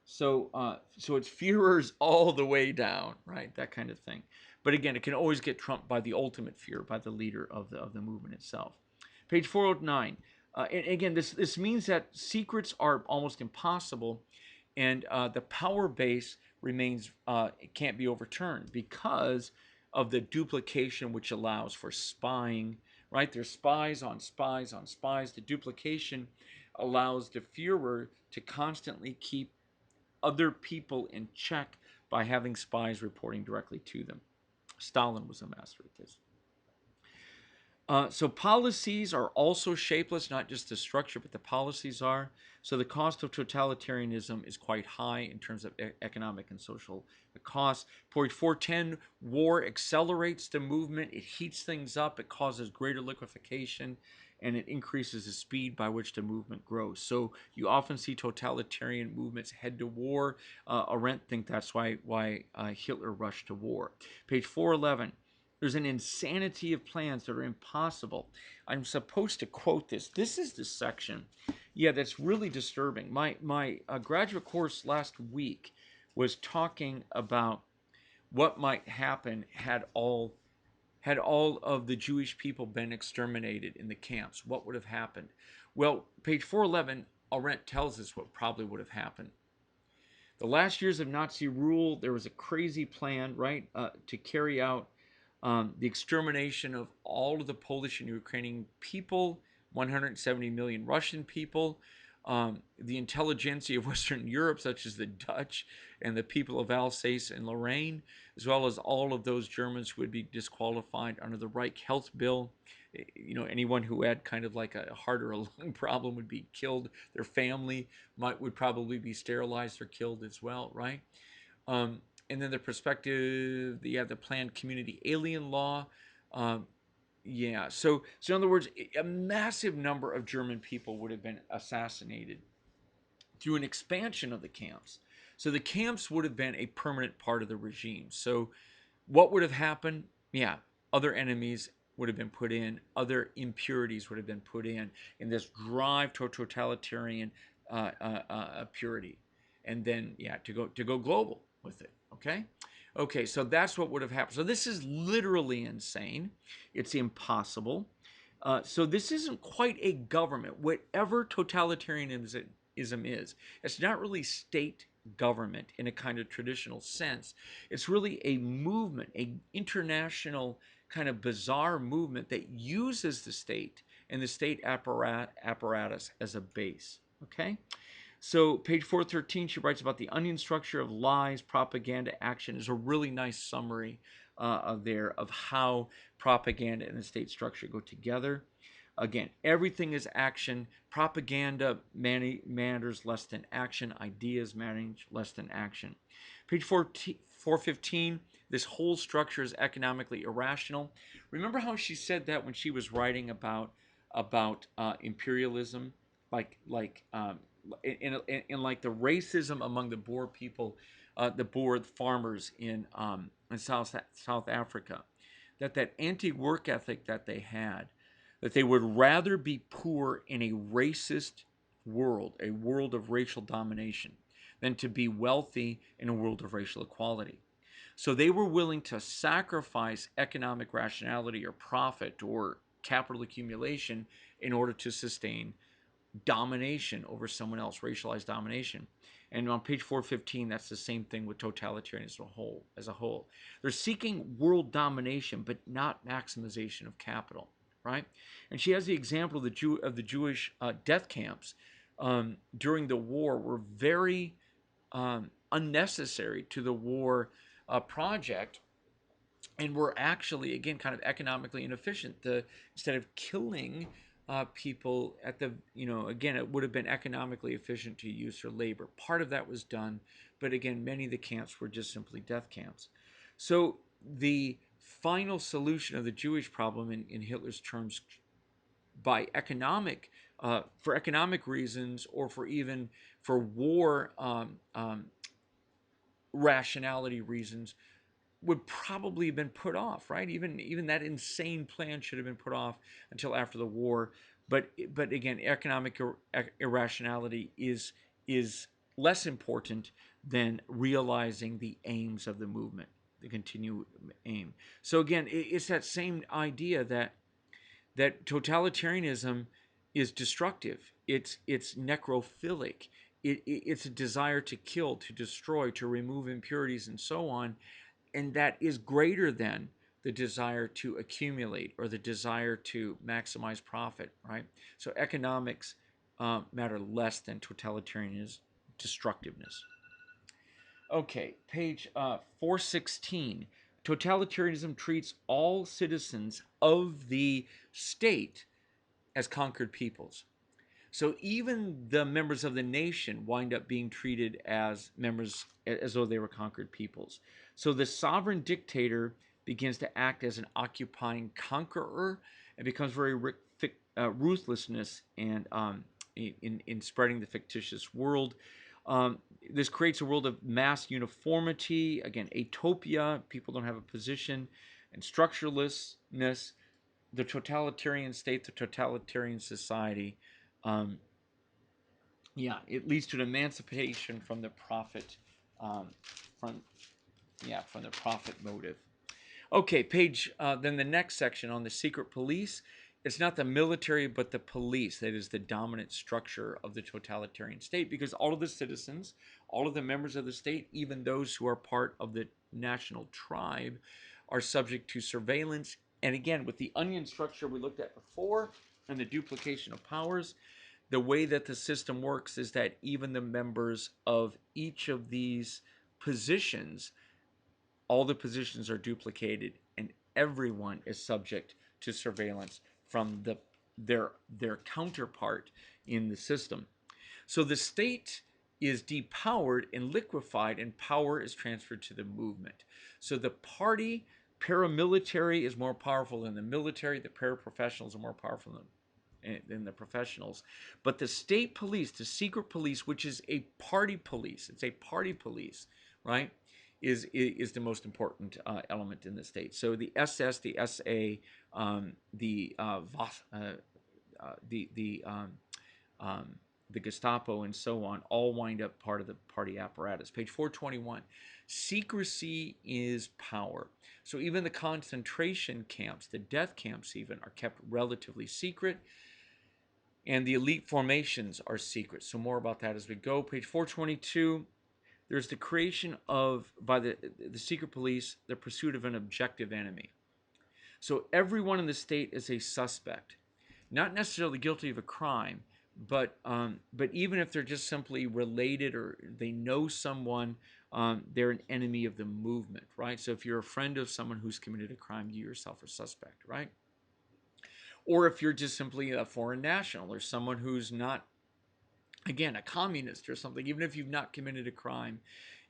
So it's Führers all the way down, right? That kind of thing. But again, it can always get trumped by the ultimate Führer, by the leader of the movement itself. Page 409. And again, this means that secrets are almost impossible, and the power base remains, it can't be overturned because of the duplication which allows for spying, right? There's spies on spies on spies. The duplication allows the Führer to constantly keep other people in check by having spies reporting directly to them. Stalin was a master at this. So policies are also shapeless, not just the structure, but the policies are. So the cost of totalitarianism is quite high in terms of economic and social costs. Point 410, war accelerates the movement. It heats things up. It causes greater liquefaction, and it increases the speed by which the movement grows. So you often see totalitarian movements head to war. Arendt think that's why Hitler rushed to war. Page 411. There's an insanity of plans that are impossible. I'm supposed to quote this. This is the section, that's really disturbing. My graduate course last week was talking about what might happen had all of the Jewish people been exterminated in the camps. What would have happened? Well, page 411, Arendt tells us what probably would have happened. The last years of Nazi rule, there was a crazy plan, right, to carry out the extermination of all of the Polish and Ukrainian people, 170 million Russian people, the intelligentsia of Western Europe, such as the Dutch and the people of Alsace and Lorraine, as well as all of those Germans who would be disqualified under the Reich Health Bill. Anyone who had kind of like a heart or a lung problem would be killed. Their family would probably be sterilized or killed as well, right? And then the perspective, the planned community alien law. So in other words, a massive number of German people would have been assassinated through an expansion of the camps. So the camps would have been a permanent part of the regime. So what would have happened? Other enemies would have been put in, other impurities would have been put in this drive toward totalitarian purity, and then to go global with it. Okay, so that's what would have happened. So this is literally insane. It's impossible. So this isn't quite a government. Whatever totalitarianism is, it's not really state government in a kind of traditional sense. It's really a movement, an international kind of bizarre movement that uses the state and the state apparatus as a base. Okay? So page 413, she writes about the onion structure of lies, propaganda, action. Is a really nice summary there of how propaganda and the state structure go together. Again, everything is action. Propaganda matters less than action. Ideas matter less than action. Page 415, this whole structure is economically irrational. Remember how she said that when she was writing about imperialism, like like the racism among the Boer people, the Boer farmers in South Africa, that anti-work ethic that they had, that they would rather be poor in a racist world, a world of racial domination, than to be wealthy in a world of racial equality. So they were willing to sacrifice economic rationality or profit or capital accumulation in order to sustain domination over someone else, racialized domination. And on page 415, that's the same thing with totalitarianism as a whole. They're seeking world domination, but not maximization of capital, right? And she has the example of the Jewish death camps during the war were very unnecessary to the war project, and were actually, again, kind of economically inefficient. Instead of killing people at the, again, it would have been economically efficient to use their labor. Part of that was done, but again, many of the camps were just simply death camps. So the final solution of the Jewish problem in Hitler's terms, by for economic reasons, or for war rationality reasons, would probably have been put off, right? Even that insane plan should have been put off until after the war. But again, economic irrationality is less important than realizing the aims of the movement, the continued aim. So again, it's that same idea that totalitarianism is destructive. It's necrophilic. It's a desire to kill, to destroy, to remove impurities, and so on. And that is greater than the desire to accumulate or the desire to maximize profit, right? So economics matter less than totalitarianism, destructiveness. Okay, page 416. Totalitarianism treats all citizens of the state as conquered peoples. So even the members of the nation wind up being treated as members, as though they were conquered peoples. So the sovereign dictator begins to act as an occupying conqueror and becomes very ruthlessness and in spreading the fictitious world. This creates a world of mass uniformity, again, atopia, people don't have a position, and structurelessness, the totalitarian state, the totalitarian society. It leads to an emancipation from the profit, from the profit motive. Okay, then the next section on the secret police. It's not the military, but the police that is the dominant structure of the totalitarian state, because all of the citizens, all of the members of the state, even those who are part of the national tribe, are subject to surveillance. And again, with the onion structure we looked at before and the duplication of powers, the way that the system works is that even the members of each of these positions, all the positions are duplicated, and everyone is subject to surveillance from their counterpart in the system. So the state is depowered and liquefied, and power is transferred to the movement. So the party paramilitary is more powerful than the military. The paraprofessionals are more powerful than the professionals. But the state police, the secret police, which is a party police, it's a party police, right, is the most important element in the state. So the SS, the SA, the Gestapo, and so on, all wind up part of the party apparatus. Page 421. Secrecy is power. So even the concentration camps, the death camps even, are kept relatively secret. And the elite formations are secret. So more about that as we go. Page 422. There's the creation of, by the secret police, the pursuit of an objective enemy. So everyone in the state is a suspect, not necessarily guilty of a crime, but even if they're just simply related or they know someone, they're an enemy of the movement, right? So if you're a friend of someone who's committed a crime, you yourself are suspect, right? Or if you're just simply a foreign national or someone who's not, again, a communist or something, even if you've not committed a crime,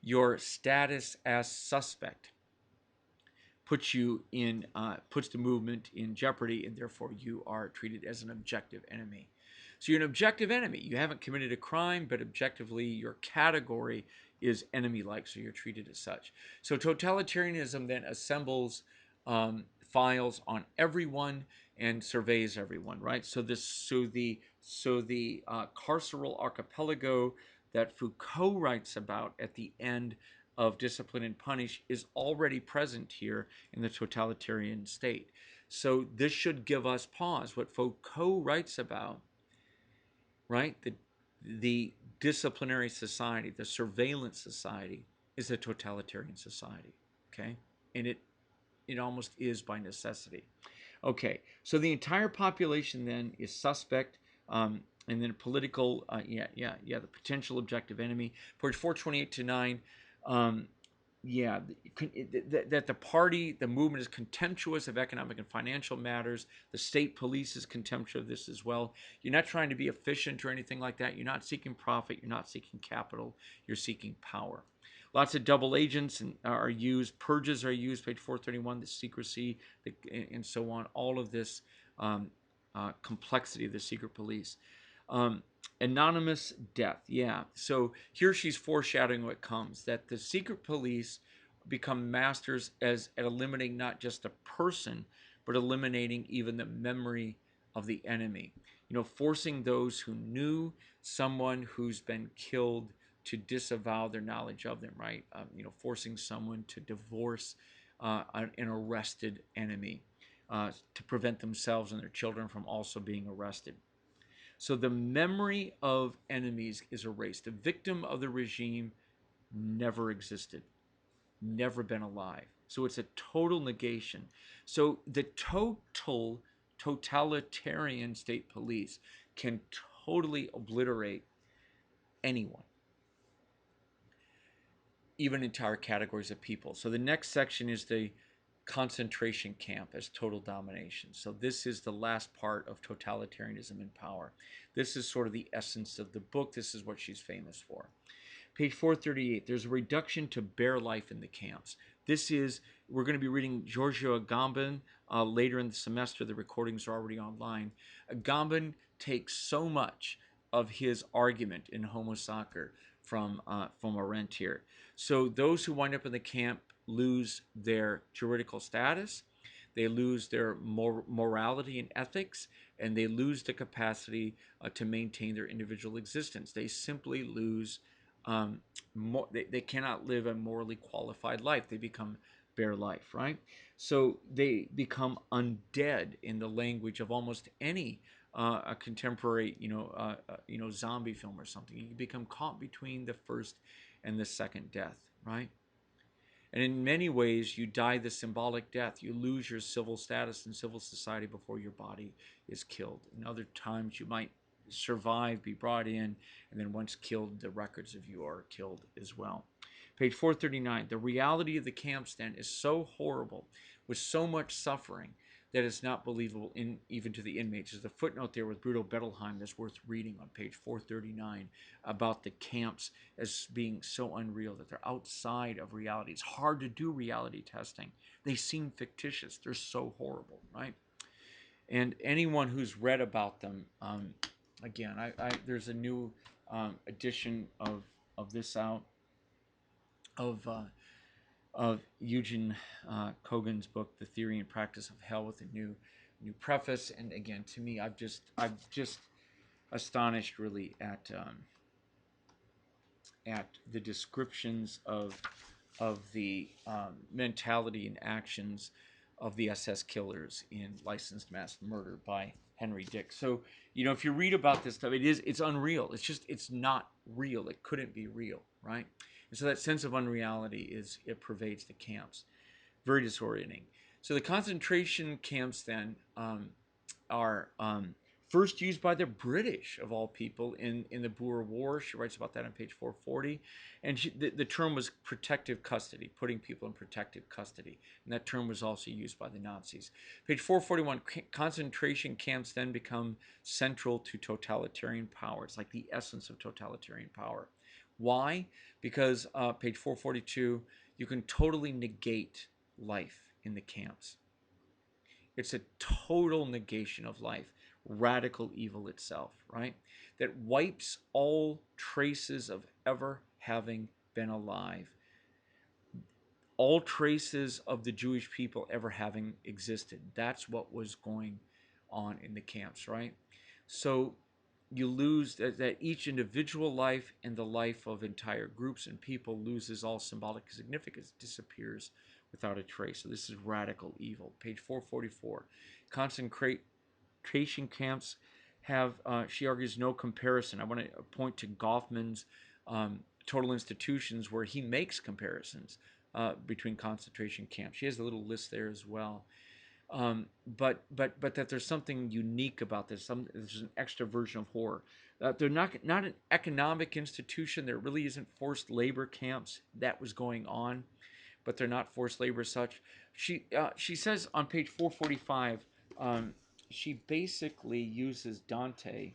your status as suspect puts the movement in jeopardy, and therefore you are treated as an objective enemy. So you're an objective enemy. You haven't committed a crime, but objectively your category is enemy-like, so you're treated as such. So totalitarianism then assembles files on everyone and surveys everyone, right? So the carceral archipelago that Foucault writes about at the end of Discipline and Punish is already present here in the totalitarian state. So this should give us pause. What Foucault writes about right? The disciplinary society, the surveillance society, is a totalitarian society. Okay, and it almost is by necessity. Okay, so the entire population then is suspect, and then political, the potential objective enemy. Page 428 to 9, um, yeah, that the party, the movement is contemptuous of economic and financial matters. The state police is contemptuous of this as well. You're not trying to be efficient or anything like that. You're not seeking profit. You're not seeking capital. You're seeking power. Lots of double agents are used. Purges are used. Page 431. The secrecy, and so on. All of this complexity of the secret police. Anonymous death. Yeah. So here she's foreshadowing what comes, that the secret police become masters at eliminating not just a person, but eliminating even the memory of the enemy. Forcing those who knew someone who's been killed to disavow their knowledge of them, right? Forcing someone to divorce an arrested enemy to prevent themselves and their children from also being arrested. So the memory of enemies is erased. The victim of the regime never existed, never been alive. So it's a total negation. So the totalitarian state police can totally obliterate anyone, even entire categories of people. So the next section is the concentration camp as total domination. So this is the last part of totalitarianism in power. This is sort of the essence of the book. This is what she's famous for. Page 438, there's a reduction to bare life in the camps. We're going to be reading Giorgio Agamben later in the semester. The recordings are already online. Agamben takes so much of his argument in Homo Sacer from Arendt here. So those who wind up in the camp lose their juridical status, they lose their morality and ethics, and they lose the capacity to maintain their individual existence. They simply lose, they cannot live a morally qualified life. They become bare life, right? So they become undead in the language of almost any a contemporary, zombie film or something. You become caught between the first and the second death, right? And in many ways, you die the symbolic death. You lose your civil status in civil society before your body is killed. In other times, you might survive, be brought in, and then once killed, the records of you are killed as well. Page 439, the reality of the camps then is so horrible, with so much suffering, that it's not believable even to the inmates. There's a footnote there with Bruno Bettelheim that's worth reading on page 439 about the camps as being so unreal, that they're outside of reality. It's hard to do reality testing. They seem fictitious. They're so horrible, right? And anyone who's read about them, again, there's a new edition of this out, of Eugene Kogan's book, The Theory and Practice of Hell, with a new preface. And again, to me, I'm just astonished really at the descriptions of the mentality and actions of the SS killers in Licensed Mass Murder by Henry Dick. So, if you read about this stuff, it's unreal. It's not real. It couldn't be real, right? And so that sense of unreality it pervades the camps. Very disorienting. So the concentration camps then are first used by the British, of all people, in the Boer War. She writes about that on page 440. And the term was protective custody, putting people in protective custody. And that term was also used by the Nazis. Page 441, concentration camps then become central to totalitarian power. It's like the essence of totalitarian power. Why? Because page 442, you can totally negate life in the camps. It's a total negation of life, radical evil itself, right? That wipes all traces of ever having been alive, all traces of the Jewish people ever having existed. That's what was going on in the camps, right? So you lose that each individual life and the life of entire groups and people loses all symbolic significance, disappears without a trace. So this is radical evil. Page 444. Concentration camps have, she argues, no comparison. I want to point to Goffman's Total Institutions, where he makes comparisons between concentration camps. She has a little list there as well. But that there's something unique about this. There's an extra version of horror. They're not an economic institution. There really isn't forced labor camps. That was going on, but they're not forced labor as such. She says on page 445, she basically uses Dante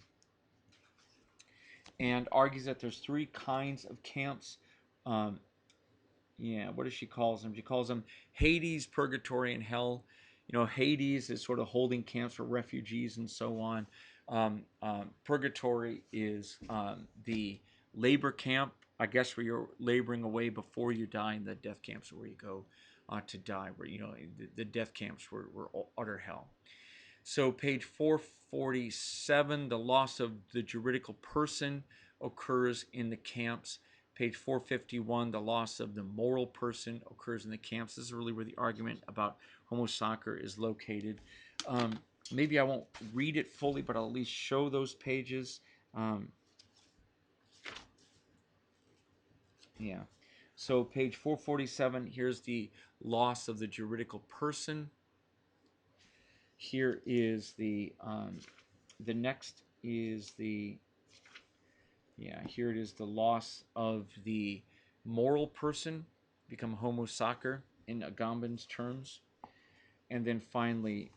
and argues that there's three kinds of camps. What does she calls them? She calls them Hades, Purgatory, and Hell. Hades is sort of holding camps for refugees and so on. Purgatory is the labor camp, I guess, where you're laboring away before you die, and the death camps are where you go to die, where, the death camps were utter hell. So page 447, the loss of the juridical person occurs in the camps. Page 451, the loss of the moral person occurs in the camps. This is really where the argument about Homo Sacer is located. Maybe I won't read it fully, but I'll at least show those pages. So page 447, here's the loss of the juridical person. Here is the next is here it is, the loss of the moral person, become Homo Sacer in Agamben's terms. And then finally,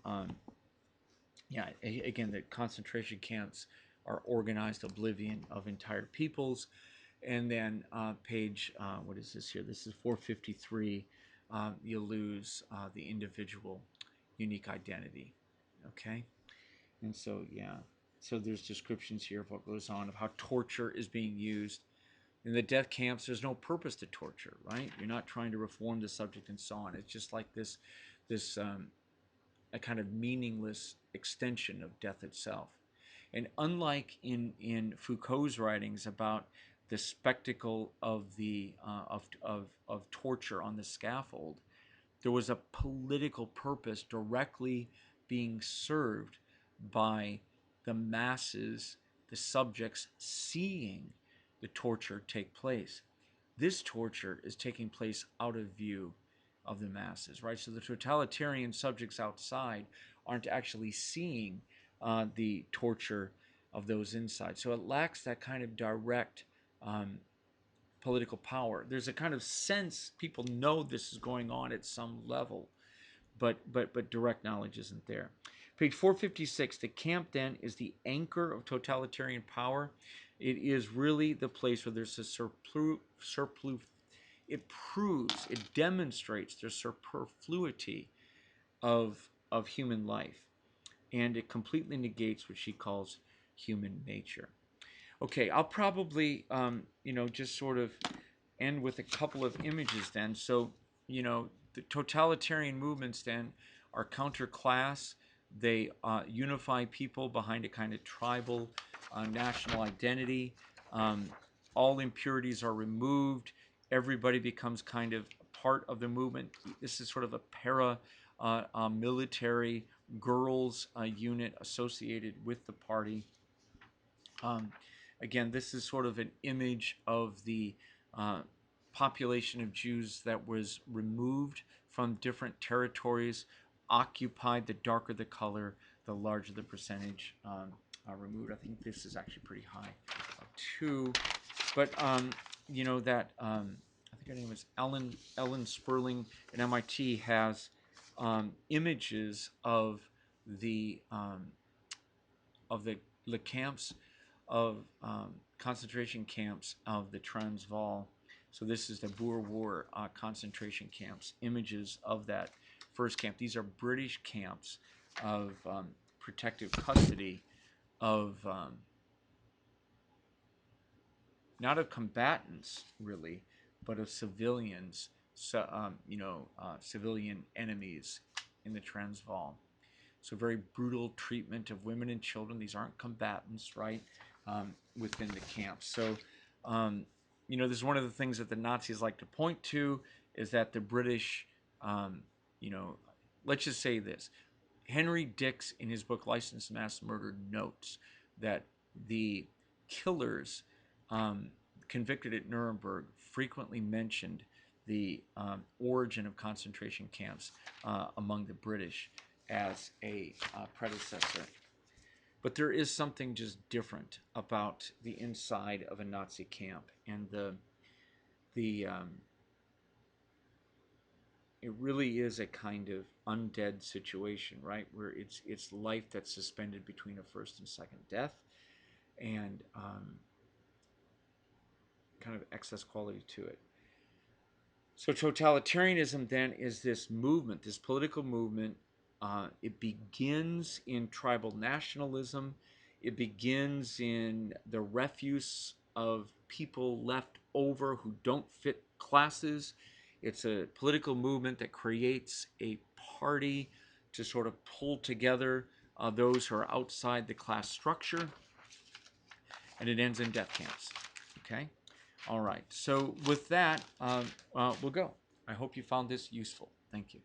again, the concentration camps are organized oblivion of entire peoples. And then page, what is this here? This is 453. You lose the individual unique identity. Okay? And so, so there's descriptions here of what goes on, of how torture is being used. In the death camps, there's no purpose to torture, right? You're not trying to reform the subject and so on. It's just like this a kind of meaningless extension of death itself. And unlike in Foucault's writings about the spectacle of of torture on the scaffold, there was a political purpose directly being served by the masses, the subjects, seeing the torture take place. This torture is taking place out of view of the masses, right? So the totalitarian subjects outside aren't actually seeing the torture of those inside. So it lacks that kind of direct political power. There's a kind of sense people know this is going on at some level, but direct knowledge isn't there. Page 456, the camp then is the anchor of totalitarian power. It is really the place where there's a surplus. It proves, it demonstrates the superfluity of human life, and it completely negates what she calls human nature. Okay, I'll probably, just sort of end with a couple of images then. So, the totalitarian movements then are counterclass. They unify people behind a kind of tribal national identity. All impurities are removed. Everybody becomes kind of part of the movement. This is sort of a military girls unit associated with the party. Again, this is sort of an image of the population of Jews that was removed from different territories, occupied. The darker the color, the larger the percentage removed. I think this is actually pretty high, too. But I think her name was Ellen Sperling at MIT has images of the camps of concentration camps of the Transvaal. So this is the Boer War concentration camps. Images of that first camp. These are British camps of protective custody of not of combatants really, but of civilians. Civilian enemies in the Transvaal. So very brutal treatment of women and children. These aren't combatants, right? Within the camps. So, this is one of the things that the Nazis like to point to, is that the British, let's just say this. Henry Dix, in his book License to Mass Murder, notes that the killers convicted at Nuremberg frequently mentioned the origin of concentration camps among the British as a predecessor. But there is something just different about the inside of a Nazi camp, and it really is a kind of undead situation, right? Where it's life that's suspended between a first and second death, and kind of excess quality to it. So totalitarianism then is this movement, this political movement. It begins in tribal nationalism. It begins in the refuse of people left over who don't fit classes. It's a political movement that creates a party to sort of pull together those who are outside the class structure. And it ends in death camps. Okay? All right. So with that, we'll go. I hope you found this useful. Thank you.